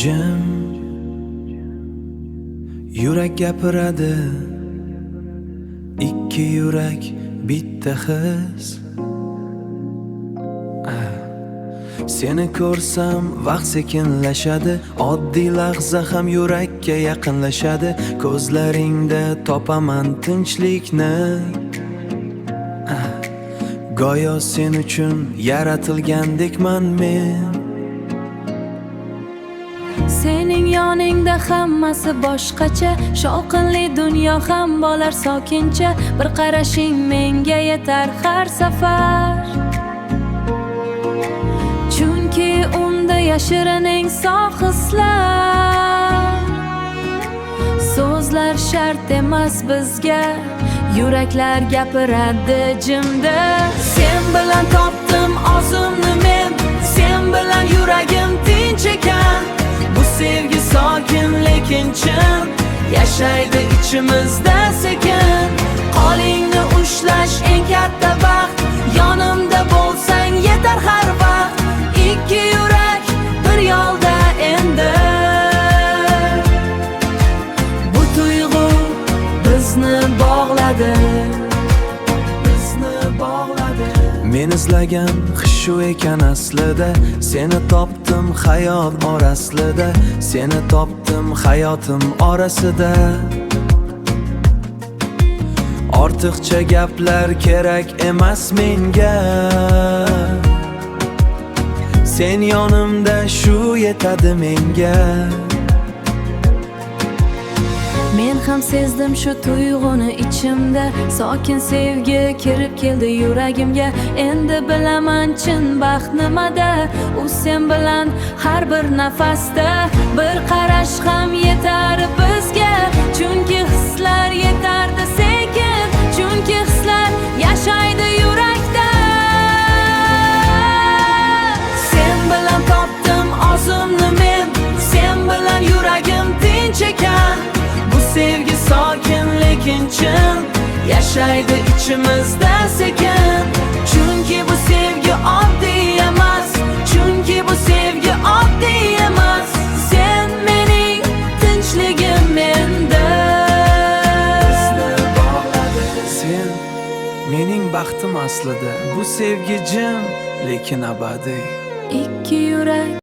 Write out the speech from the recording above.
jim yurak gapiradi, ikki yurak bitta his. Seni ko'rsam vaqt sekinlashadi, oddiy lahza ham yurakka yaqinlashadi. Ko'zlaringda topaman tinchlikni, go'yo sen uchun yaratilgandekman men. Sening yoningda hammasi boshqacha, shovqinli dunyo ham bo'lar sokincha. Bir qarashing menga yetar har safar, chunki unda yashirining sof hislar. So'zlar shart emas bizga, yuraklar gapiradi jimda. Sen bilan topdim o'zimni men, sen bilan yuragim tinch ekan. Bu sevgi sokin lekin chin, yashaydi ichimizda sekin. Qo'lingni ushlash eng katta baxt, yonimda bo'lsang yetar har vaqt. Ikki yurak bir yo'lda endi, bu tuyg'u bizni bog'ladi. Men izlagan shu ekan aslida, seni topdim hayot orasida, seni topdim hayotim orasida. Ortiqcha gaplar kerak emas menga, sen yonimda shu yetadi menga. Men ham sezdim shu tuyg'uni ichimda, sokin sevgi kirib keldi yuragimga. Endi bilaman chin baxt nimada, u sen bilan har bir nafasda. Bir qarash ham yetar bizga, chunki hislar yetardi sekin, chunki hislar yashaydi yurakda. Sen bilan topdim o'zimni men, sen bilan yuragim tinch ekan. Sevgi sokin lekin chin, yashaydi ichimizda sekin. Chunki bu sevgi oddiy emas, chunki bu sevgi oddiy emas. Sen mening tinchligim menda, sen mening baxtim aslida. Bu sevgi jim lekin abadiy. ikki yurak